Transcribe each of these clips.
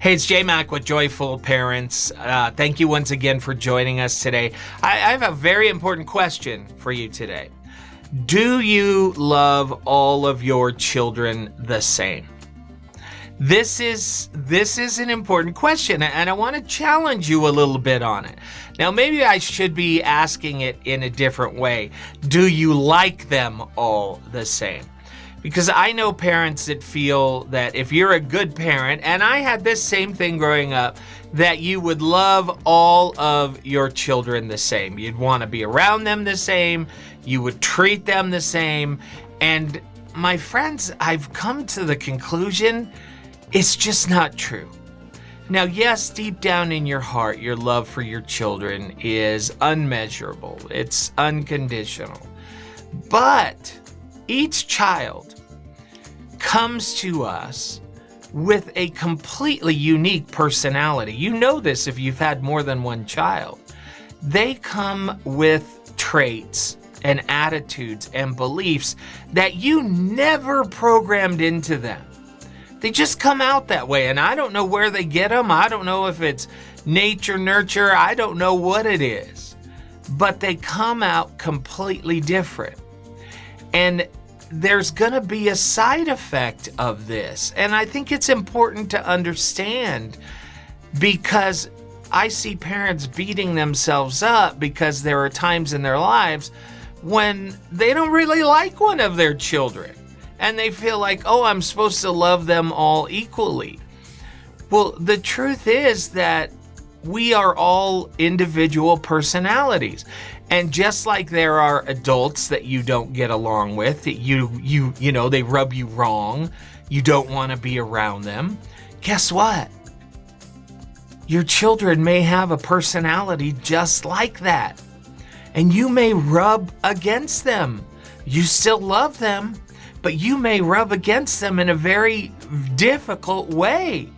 Hey, it's JayMac with Joyful Parents. Thank you once again for joining us today. I have a very important question for you today. Do you love all of your children the same? This is an important question, and I want to challenge you a little bit on it. Now, maybe I should be asking it in a different way. Do you like them all the same? Because I know parents that feel that if you're a good parent, and I had this same thing growing up, that you would love all of your children the same. You'd want to be around them the same. You would treat them the same. And my friends, I've come to the conclusion it's just not true. Now, yes, deep down in your heart, your love for your children is unmeasurable. It's unconditional. But each child comes to us with a completely unique personality. You know this if you've had more than one child. They come with traits and attitudes and beliefs that you never programmed into them. They just come out that way, and I don't know where they get them. I don't know if it's nature, nurture. I don't know what it is. But they come out completely different. And there's going to be a side effect of this. And I think it's important to understand, because I see parents beating themselves up because there are times in their lives when they don't really like one of their children. And they feel like, oh, I'm supposed to love them all equally. Well, the truth is that we are all individual personalities. And just like there are adults that you don't get along with, that you know, they rub you wrong, you don't want to be around them. Guess what? Your children may have a personality just like that. And you may rub against them. You still love them, but you may rub against them in a very difficult way.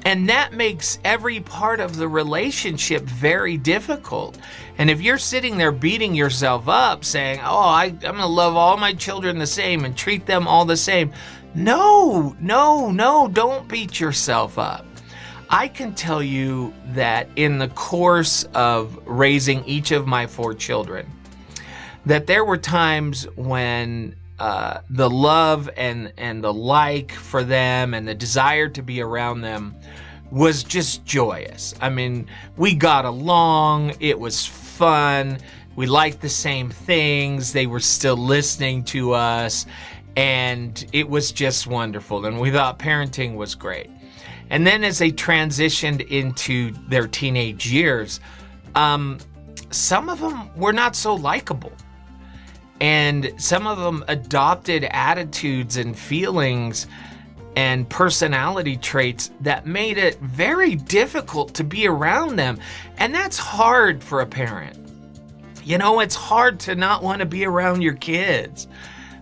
And that makes every part of the relationship very difficult. And if you're sitting there beating yourself up saying, oh, I'm going to love all my children the same and treat them all the same. No, don't beat yourself up. I can tell you that in the course of raising each of my 4 children, that there were times when the love and the like for them and the desire to be around them was just joyous. I mean, we got along, it was fun, we liked the same things, they were still listening to us, and it was just wonderful, and we thought parenting was great. And then as they transitioned into their teenage years, some of them were not so likable. And some of them adopted attitudes and feelings and personality traits that made it very difficult to be around them. And that's hard for a parent. You know, it's hard to not want to be around your kids.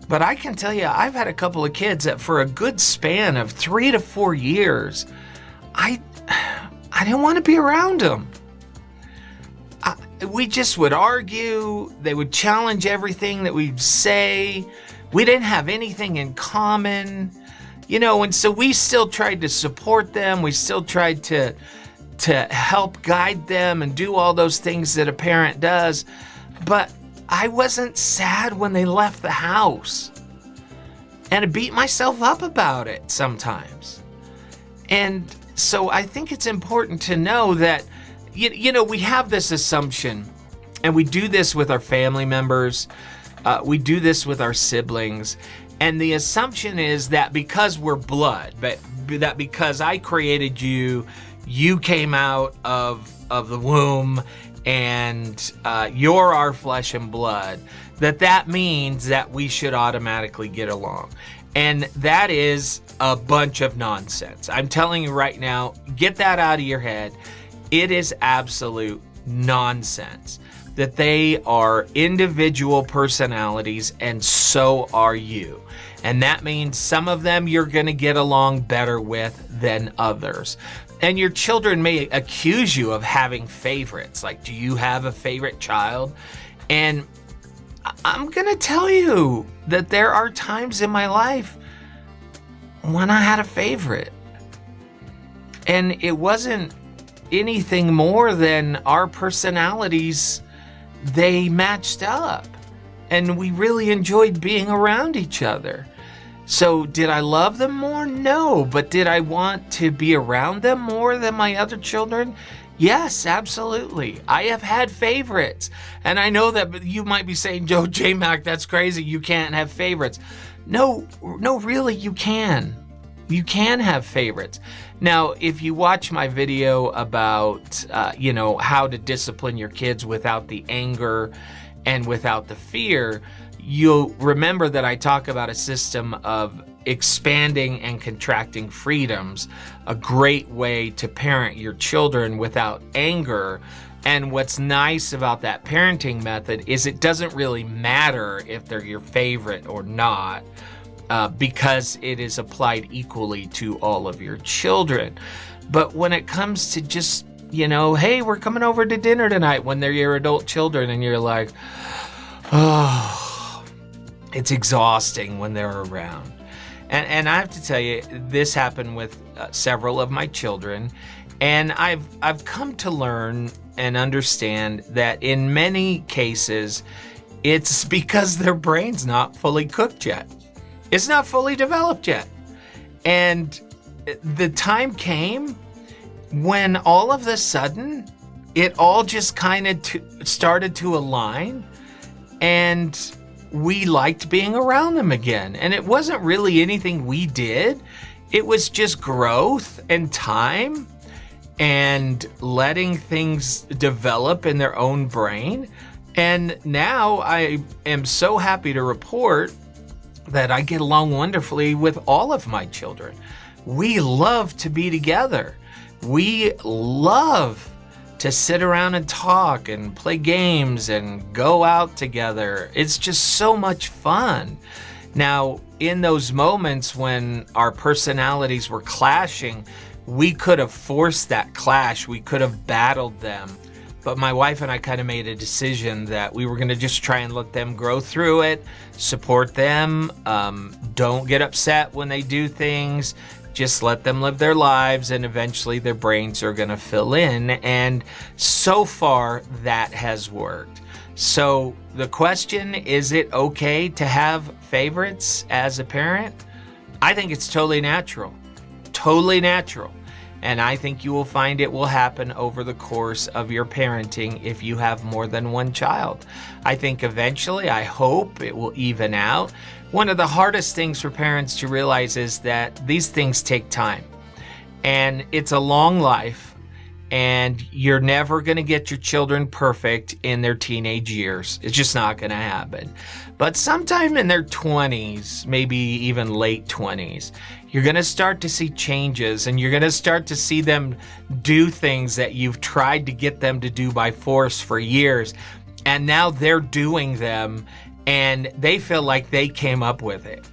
But I can tell you, I've had a couple of kids that for a good span of 3 to 4 years, I didn't want to be around them. We just would argue. They would challenge everything that we'd say. We didn't have anything in common, you know, and so we still tried to support them. We still tried to help guide them and do all those things that a parent does. But I wasn't sad when they left the house. And I beat myself up about it sometimes. And so I think it's important to know that you know, we have this assumption, and we do this with our family members, we do this with our siblings, and the assumption is that because we're blood, but that because I created you, you came out of the womb, and you're our flesh and blood, that means that we should automatically get along. And that is a bunch of nonsense. I'm telling you right now, get that out of your head. It is absolute nonsense that they are individual personalities, and so are you. And that means some of them you're going to get along better with than others. And your children may accuse you of having favorites. Like, do you have a favorite child? And I'm going to tell you that there are times in my life when I had a favorite. And it wasn't anything more than our personalities, they matched up. And we really enjoyed being around each other. So did I love them more? No. But did I want to be around them more than my other children? Yes, absolutely. I have had favorites. And I know that you might be saying, JayMac, that's crazy. You can't have favorites. No, really, you can. You can have favorites. Now, if you watch my video about, how to discipline your kids without the anger and without the fear, you'll remember that I talk about a system of expanding and contracting freedoms, a great way to parent your children without anger. And what's nice about that parenting method is it doesn't really matter if they're your favorite or not, because it is applied equally to all of your children. But when it comes to just, hey, we're coming over to dinner tonight, when they're your adult children and you're like, oh, it's exhausting when they're around. And I have to tell you, this happened with several of my children, and I've come to learn and understand that in many cases, it's because their brain's not fully cooked yet. It's not fully developed yet. And the time came when all of a sudden, it all just kind of started to align, and we liked being around them again. And it wasn't really anything we did. It was just growth and time and letting things develop in their own brain. And now I am so happy to report that I get along wonderfully with all of my children. We love to be together. We love to sit around and talk and play games and go out together. It's just so much fun. Now, in those moments when our personalities were clashing, we could have forced that clash. We could have battled them. But my wife and I kind of made a decision that we were going to just try and let them grow through it, support them, don't get upset when they do things. Just let them live their lives, and eventually their brains are going to fill in. And so far, that has worked. So the question, is it okay to have favorites as a parent? I think it's totally natural. Totally natural. And I think you will find it will happen over the course of your parenting if you have more than one child. I think eventually, I hope it will even out. One of the hardest things for parents to realize is that these things take time. And it's a long life. And you're never going to get your children perfect in their teenage years. It's just not going to happen. But sometime in their 20s, maybe even late 20s, you're going to start to see changes, and you're going to start to see them do things that you've tried to get them to do by force for years. And now they're doing them, and they feel like they came up with it,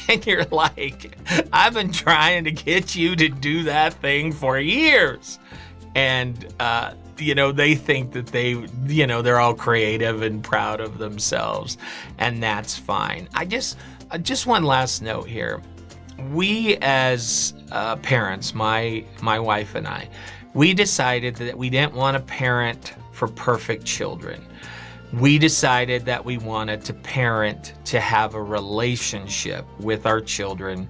and you're like, I've been trying to get you to do that thing for years. And, they think that they're all creative and proud of themselves, and that's fine. Just one last note here. We as parents, my wife and I, we decided that we didn't want to parent for perfect children. We decided that we wanted to parent to have a relationship with our children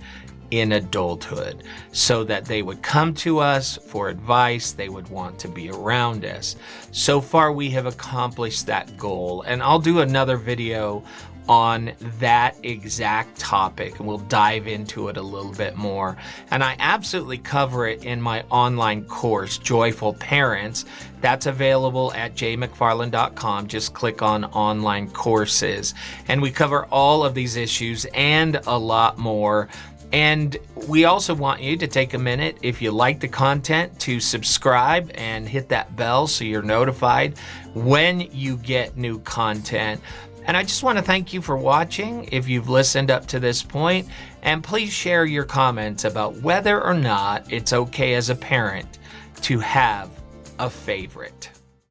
in adulthood, so that they would come to us for advice, they would want to be around us. So far, we have accomplished that goal, and I'll do another video on that exact topic, and we'll dive into it a little bit more. And I absolutely cover it in my online course, Joyful Parents. That's available at jaymcfarland.com. Just click on online courses. And we cover all of these issues and a lot more. And we also want you to take a minute, if you like the content, to subscribe and hit that bell so you're notified when you get new content. And I just want to thank you for watching if you've listened up to this point. And please share your comments about whether or not it's okay as a parent to have a favorite.